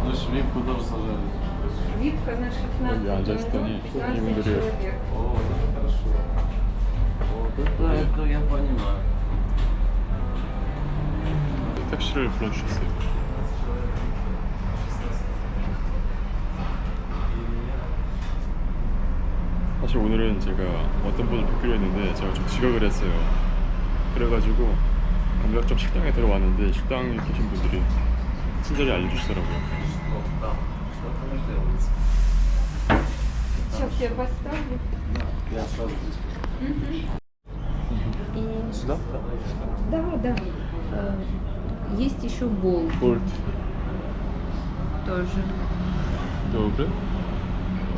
Наш вип куда рассажали? Випка на 16 여기 앉아있더니 15 이분들이 человек. О, это хорошо. Вот это я понимаю. 택시를 불러주셨어요. 사실 오늘은 제가 어떤 분을 뵙기로 했는데 제가 좀 지각을 했어요. 그래가지고 감각점 식당에 들어왔는데 식당에 계신 분들이 친절히 알려주시더라고요. Вот там. Что-то мы делаем. Сейчас я поставлю. Я сразу здесь. И... Сюда? Да, да. Есть еще бол 볼트. тоже. Добре.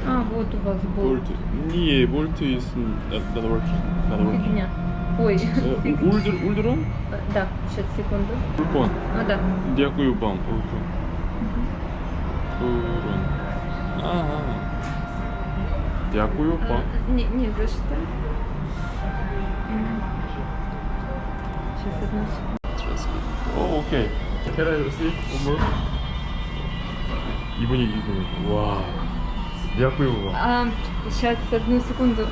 А, вот у вас бол. 볼트. Не, 볼트 is not working. Not working. Фигня. Ой. 울드론? Да, сейчас, секунду. 울본. А, да. Дякую вам. 울본. Ага. Дякую вам. Не за что. Сейчас, одну секунду. 오, 오케이. Can I see one more? 이분이 이분. 와. дякую вам. Сейчас, одну секунду.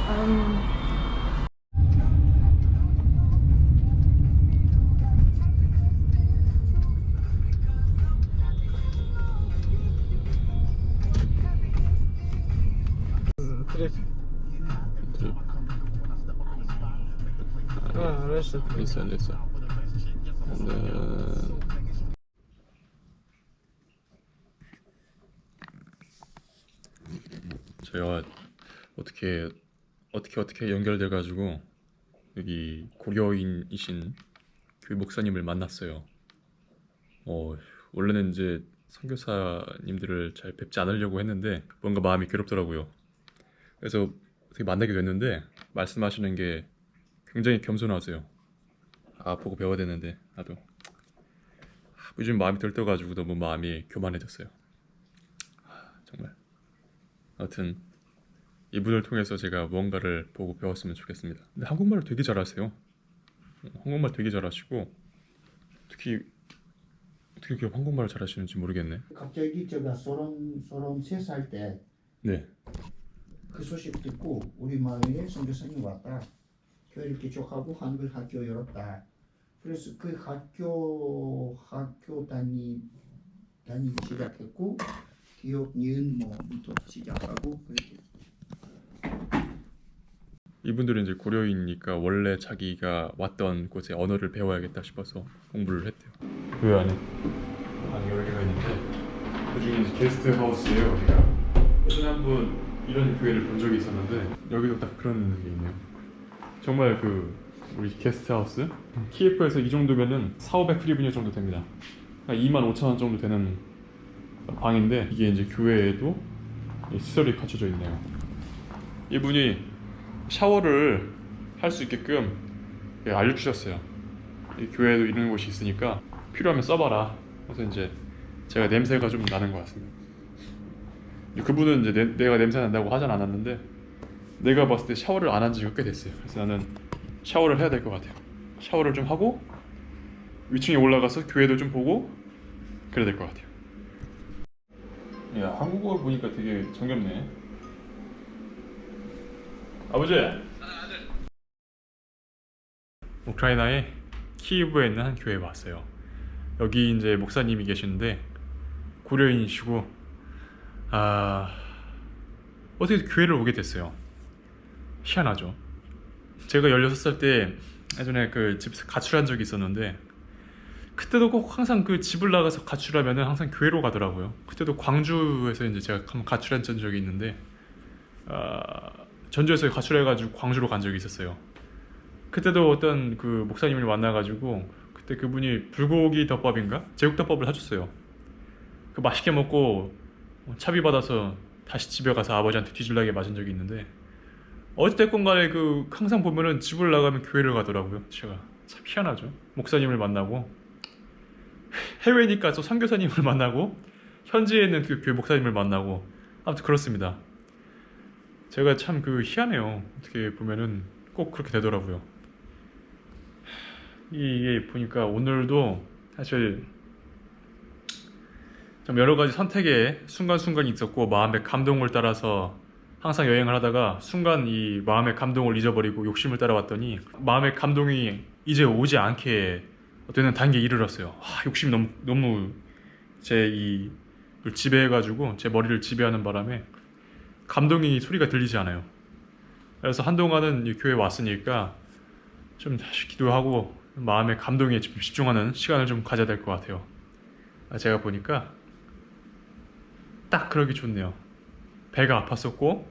Listen, listen. And then... 제가 어떻게 연결돼가지고 여기 고려인이신 그 목사님을 만났어요. 원래는 이제 선교사님들을 잘 뵙지 않으려고 했는데 뭔가 마음이 괴롭더라고요. 그래서 어떻게 만나게 됐는데 말씀하시는 게 굉장히 겸손하세요. 보고 배워야 되는데 나도 요즘 마음이 들떠가지고 너무 마음이 교만해졌어요. 정말. 아무튼 이분을 통해서 제가 무언가를 보고 배웠으면 좋겠습니다. 근데 한국말을 되게 잘하세요. 한국말 되게 잘하시고 특히 어떻게 그렇게 한국말을 잘하시는지 모르겠네. 갑자기 제가 33살 때 네. 그 소식 듣고 우리 마을에 선교사님 왔다. 교회를 개척하고 한글 학교 열었다. 그래서 그 학교 다니기 시작했고 기억 니은 뭐부터 시작하고 그렇게. 이분들은 이제 고려인이니까 원래 자기가 왔던 곳의 언어를 배워야겠다 싶어서 공부를 했대요. 교회 안에 방 여러 개가 있는데 그 중에 이제 게스트 하우스예요. 여기가 예전에 한번 이런 교회를 본 적이 있었는데 여기도 딱 그런 게 있네요. 정말 우리 게스트 하우스 키예프에서 이 정도면은 4,500 프리브뉴 정도 됩니다. 25,000원 정도 되는 방인데 이게 이제 교회에도 시설이 갖춰져 있네요. 이분이 샤워를 할 수 있게끔 알려주셨어요. 이 교회에도 이런 곳이 있으니까 필요하면 써봐라. 그래서 이제 제가 냄새가 좀 나는 것 같습니다. 그분은 이제 내가 냄새 난다고 하진 않았는데 내가 봤을 때 샤워를 안 한 지가 꽤 됐어요. 그래서 나는 샤워를 해야 될 것 같아요. 샤워를 좀 하고 위층에 올라가서 교회도 좀 보고 그래야 될 것 같아요. 야, 한국어를 보니까 되게 정겹네. 아버지! 우크라이나의 키이브에 있는 한 교회에 왔어요. 여기 이제 목사님이 계시는데 고려인이시고 어떻게 교회를 오게 됐어요. 희한하죠. 제가 16살 때 예전에 그 집에서 가출한 적이 있었는데 그때도 꼭 항상 그 집을 나가서 가출하면은 항상 교회로 가더라고요. 그때도 광주에서 이제 제가 한번 가출한 적이 있는데 전주에서 가출해가지고 광주로 간 적이 있었어요. 그때도 어떤 그 목사님을 만나가지고 그때 그분이 불고기 덮밥인가? 제육덮밥을 사줬어요. 그 맛있게 먹고 차비 받아서 다시 집에 가서 아버지한테 뒤질나게 맞은 적이 있는데 어찌됐건 간에 항상 보면은 집을 나가면 교회를 가더라고요. 제가 참 희한하죠. 목사님을 만나고 해외니까 또 선교사님을 만나고 현지에 있는 그 교회 목사님을 만나고 아무튼 그렇습니다. 제가 참 희한해요. 어떻게 보면은 꼭 그렇게 되더라고요. 이게 보니까 오늘도 사실 좀 여러 가지 선택의 순간순간이 있었고 마음의 감동을 따라서 항상 여행을 하다가 순간 이 마음의 감동을 잊어버리고 욕심을 따라왔더니 마음의 감동이 이제 오지 않게 되는 단계에 이르렀어요. 욕심이 너무 제 이걸 지배해가지고 제 머리를 지배하는 바람에 감동이 소리가 들리지 않아요. 그래서 한동안은 이 교회에 왔으니까 좀 다시 기도하고 마음의 감동에 집중하는 시간을 좀 가져야 될 것 같아요. 제가 보니까 딱 그러기 좋네요. 배가 아팠었고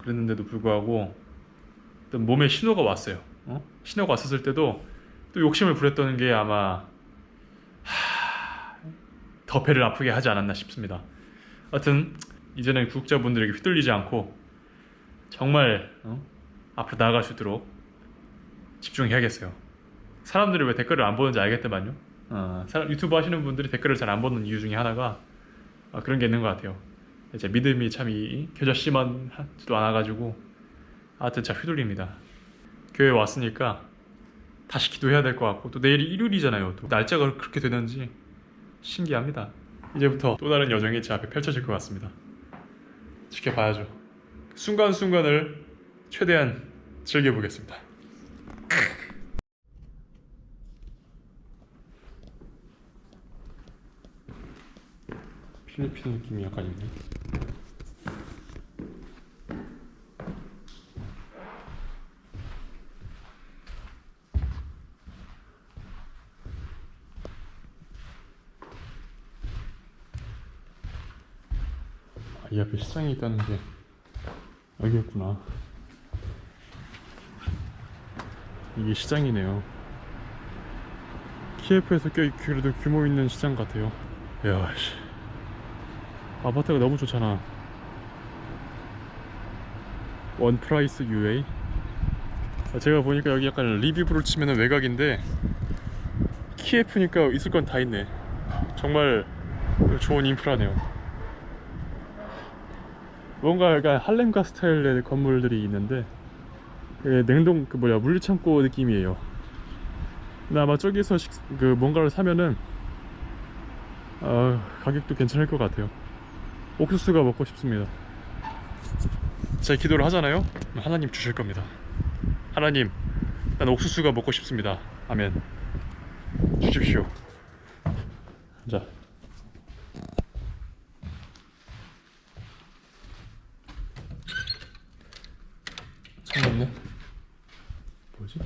그랬는데도 불구하고 또 몸에 신호가 왔어요. 신호가 왔었을 때도 또 욕심을 부렸던 게 아마 더 배를 아프게 하지 않았나 싶습니다. 하여튼 이제는 구독자분들에게 휘둘리지 않고 정말 앞으로 나아갈 수 있도록 집중해야겠어요. 사람들이 왜 댓글을 안 보는지 알겠더만요. 유튜브 하시는 분들이 댓글을 잘 안 보는 이유 중에 하나가 그런 게 있는 것 같아요. 제 믿음이 참 겨자씨만하지도 않아가지고 하여튼 잘 휘둘립니다. 교회에 왔으니까 다시 기도해야 될 것 같고 또 내일이 일요일이잖아요. 또 날짜가 그렇게 되는지 신기합니다. 이제부터 또 다른 여정이 제 앞에 펼쳐질 것 같습니다. 지켜봐야죠. 순간순간을 최대한 즐겨보겠습니다. 필리핀 느낌이 약간 있네. 이 앞에 시장이 있다는 게 여기였구나. 이게 시장이네요. 키예프에서 꽤 그래도 규모 있는 시장 같아요. 이야, 씨. 아파트가 너무 좋잖아. 원 프라이스 UA. 제가 보니까 여기 약간 리뷰브로 치면 외곽인데 키예프니까 있을 건 다 있네. 정말 좋은 인프라네요. 뭔가 약간 할렘가 스타일의 건물들이 있는데 냉동 물류창고 느낌이에요. 근데 아마 저기서 뭔가를 사면은 가격도 괜찮을 것 같아요. 옥수수가 먹고 싶습니다. 제가 기도를 하잖아요. 하나님 주실 겁니다. 하나님, 난 옥수수가 먹고 싶습니다. 아멘. 주십시오. 자, 참았네. 뭐지?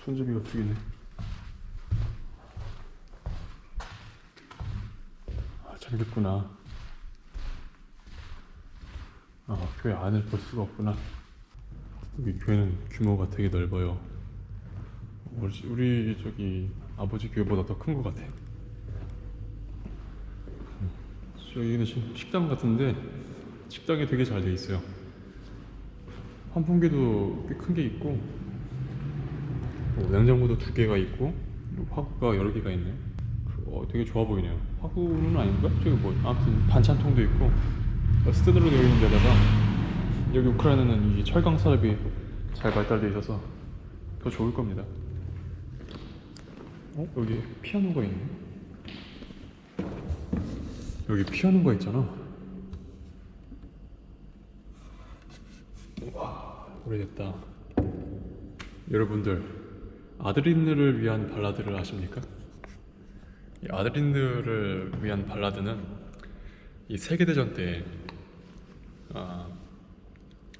손잡이가 2개네. 잠겼구나. 교회 안을 볼 수가 없구나. 여기 교회는 규모가 되게 넓어요. 우리 저기 아버지 교회보다 더 큰 것 같아. 여기는 식당 같은데 식당이 되게 잘 돼 있어요. 환풍기도 꽤 큰 게 있고 냉장고도 2개가 있고 그리고 화구가 여러 개가 있네. 되게 좋아 보이네요. 화구는 아닌가? 저기 아무튼 반찬통도 있고 스탠드로 되어 있는 데다가 여기 우크라이나는 이 철강 산업이 잘 발달되어 있어서 더 좋을 겁니다. 여기 피아노가 있네. 여기 피아노가 있잖아. 와, 오래됐다. 여러분들, 아드린느를 위한 발라드를 아십니까? 이 아드린느를 위한 발라드는 이 세계대전 때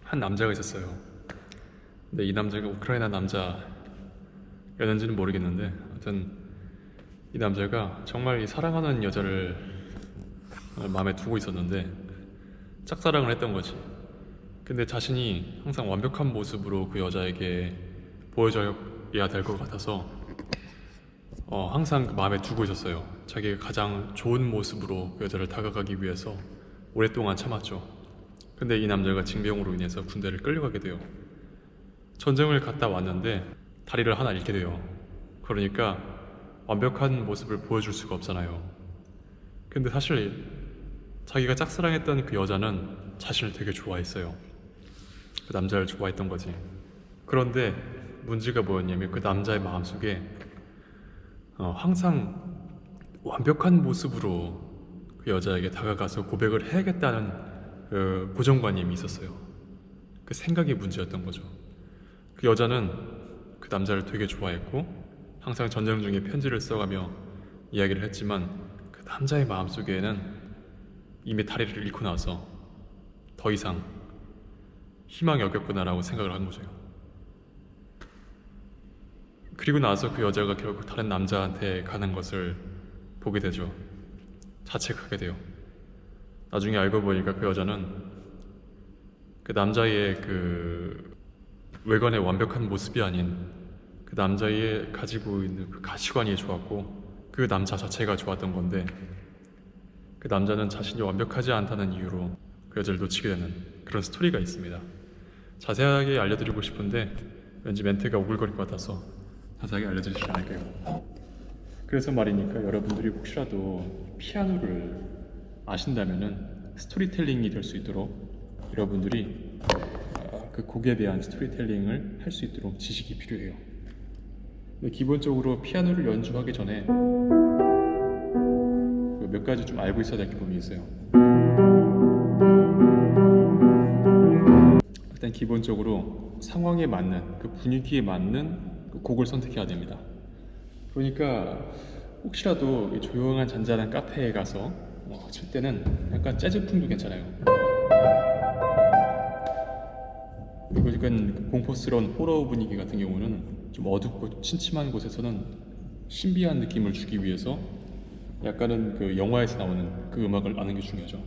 한 남자가 있었어요. 근데 이 남자가 우크라이나 남자였는지는 모르겠는데 아무튼 이 남자가 정말 이 사랑하는 여자를 마음에 두고 있었는데 짝사랑을 했던 거지. 근데 자신이 항상 완벽한 모습으로 그 여자에게 보여줘야 될 것 같아서 항상 그 마음에 두고 있었어요. 자기가 가장 좋은 모습으로 그 여자를 다가가기 위해서 오랫동안 참았죠. 근데 이 남자가 징병으로 인해서 군대를 끌려가게 돼요. 전쟁을 갔다 왔는데 다리를 하나 잃게 돼요. 그러니까 완벽한 모습을 보여줄 수가 없잖아요. 근데 사실 자기가 짝사랑했던 그 여자는 자신을 되게 좋아했어요. 그 남자를 좋아했던 거지. 그런데 문제가 뭐였냐면 그 남자의 마음속에 항상 완벽한 모습으로 그 여자에게 다가가서 고백을 해야겠다는 그 고정관념이 있었어요. 그 생각이 문제였던 거죠. 그 여자는 그 남자를 되게 좋아했고 항상 전쟁 중에 편지를 써가며 이야기를 했지만 그 남자의 마음속에는 이미 다리를 잃고 나서 더 이상 희망이 없겠구나라고 생각을 한 거죠. 그리고 나서 그 여자가 결국 다른 남자한테 가는 것을 보게 되죠. 자책하게 돼요. 나중에 알고 보니까 그 여자는 그 남자의 그 외관의 완벽한 모습이 아닌 그 남자의 가지고 있는 그 가치관이 좋았고 그 남자 자체가 좋았던 건데 그 남자는 자신이 완벽하지 않다는 이유로 그 여자를 놓치게 되는 그런 스토리가 있습니다. 자세하게 알려드리고 싶은데 왠지 멘트가 오글거릴 것 같아서 자세하게 알려드리지 않을게요. 그래서 말이니까 여러분들이 혹시라도 피아노를 아신다면은 스토리텔링이 될 수 있도록 여러분들이 그 곡에 대한 스토리텔링을 할 수 있도록 지식이 필요해요. 근데 기본적으로 피아노를 연주하기 전에 몇 가지 좀 알고 있어야 될 부분이 있어요. 일단 기본적으로 상황에 맞는 그 분위기에 맞는 그 곡을 선택해야 됩니다. 그러니까 혹시라도 조용한 잔잔한 카페에 가서 칠 때는 약간 재즈풍도 괜찮아요. 그리고 약간 공포스러운 호러 분위기 같은 경우는 좀 어둡고 침침한 곳에서는 신비한 느낌을 주기 위해서 약간은 그 영화에서 나오는 그 음악을 아는 게 중요하죠.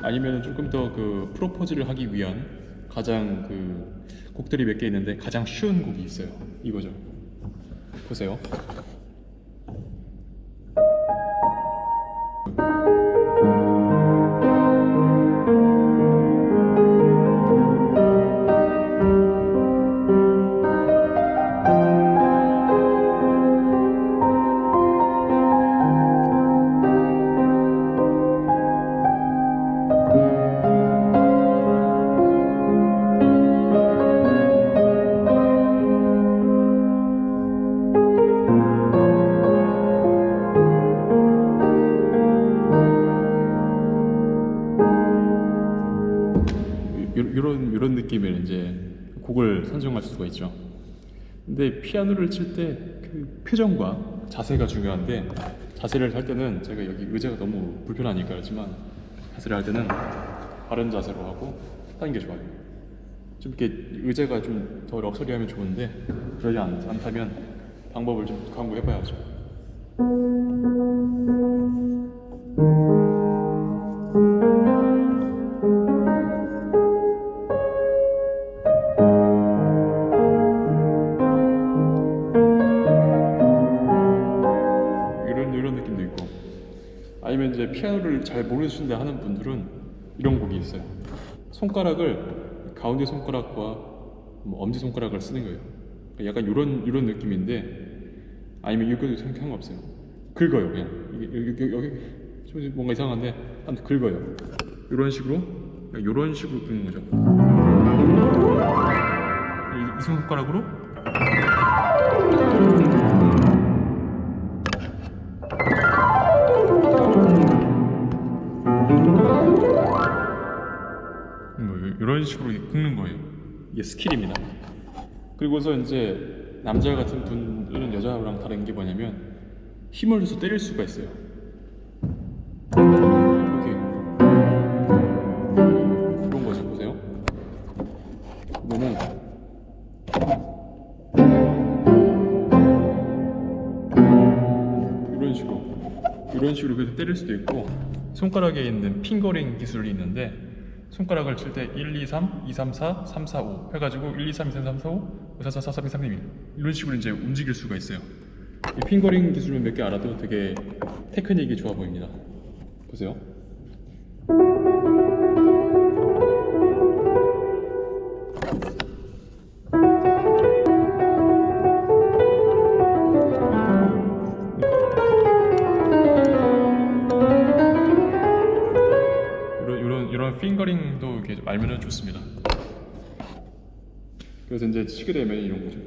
아니면 조금 더 그 프로포즈를 하기 위한 가장 그 곡들이 몇 개 있는데 가장 쉬운 곡이 있어요. 이거죠. 보세요. 이런 느낌의 이제 곡을 선정할 수가 있죠. 근데 피아노를 칠 때 그 표정과 자세가 중요한데 자세를 할 때는 제가 여기 의자가 너무 불편하니까 그렇지만 자세를 할 때는 바른 자세로 하고 하는 게 좋아요. 좀 이렇게 의자가 좀 더 럭셔리하면 좋은데 그러지 않다면 방법을 좀 강구해봐야죠. 이런 느낌도 있고 아니면 이제 피아노를 잘 모르신다 하는 분들은 이런 곡이 있어요. 손가락을 가운데 손가락과 엄지손가락을 쓰는 거예요. 약간 이런 느낌인데 아니면 이것도 상관없어요. 긁어요 그냥 여기 좀 뭔가 이상한데 한번 긁어요. 이런 식으로 긁는 거죠. 이 손가락으로 이런 식으로 긁는 거예요. 이게 스킬입니다. 그리고서 이제 남자 같은 분들은 여자랑 다른 게 뭐냐면 힘을 줘서 때릴 수가 있어요. 이렇게 그런 거죠. 보세요. 이거는 이런 식으로 그래서 때릴 수도 있고 손가락에 있는 핑거링 기술이 있는데 손가락을 칠 때 1, 2, 3, 2, 3, 4, 3, 4, 5 해가지고 1, 2, 3, 2, 3, 3, 4, 5, 5, 4, 4, 3, 2, 3, 2, 1 이런 식으로 이제 움직일 수가 있어요. 이 핑거링 기술을 몇 개 알아도 되게 테크닉이 좋아 보입니다. 보세요. 어링거링도 이렇게 좀 알면은 좋습니다. 그래서 이제 치게 되면 이런 거죠.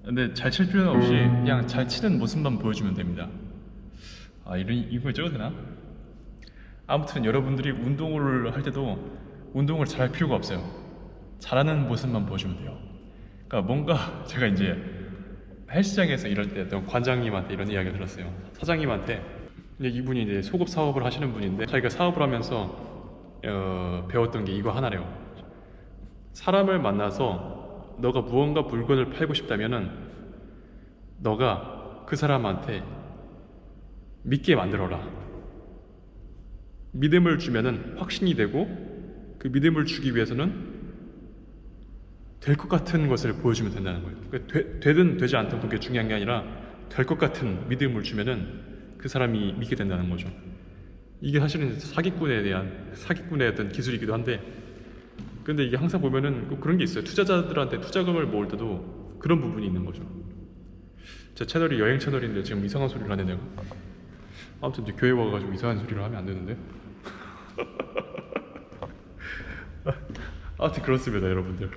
근데 잘 칠 필요는 없이 그냥 잘 치는 모습만 보여주면 됩니다. 아, 이걸 찍어도 되나? 아무튼 여러분들이 운동을 할 때도 운동을 잘할 필요가 없어요. 잘하는 모습만 보여주면 돼요. 그러니까 뭔가 제가 이제 헬스장에서 일할 때 어떤 관장님한테 이런 이야기를 들었어요. 사장님한테. 근데 이분이 이제 소급 사업을 하시는 분인데 자기가 사업을 하면서 배웠던 게 이거 하나래요. 사람을 만나서 너가 무언가 물건을 팔고 싶다면은 너가 그 사람한테 믿게 만들어라. 믿음을 주면은 확신이 되고 그 믿음을 주기 위해서는 될 것 같은 것을 보여주면 된다는 거예요. 그러니까 되든 되지 않든 그게 중요한 게 아니라 될 것 같은 믿음을 주면은 그 사람이 믿게 된다는 거죠. 이게 사실은 사기꾼의 어떤 기술이기도 한데, 근데 이게 항상 보면은 꼭 그런 게 있어요. 투자자들한테 투자금을 모을 때도 그런 부분이 있는 거죠. 제 채널이 여행 채널인데 지금 이상한 소리를 하네 내가. 아무튼 이제 교회 와가지고 이상한 소리를 하면 안 되는데. 아무튼 그렇습니다, 여러분들.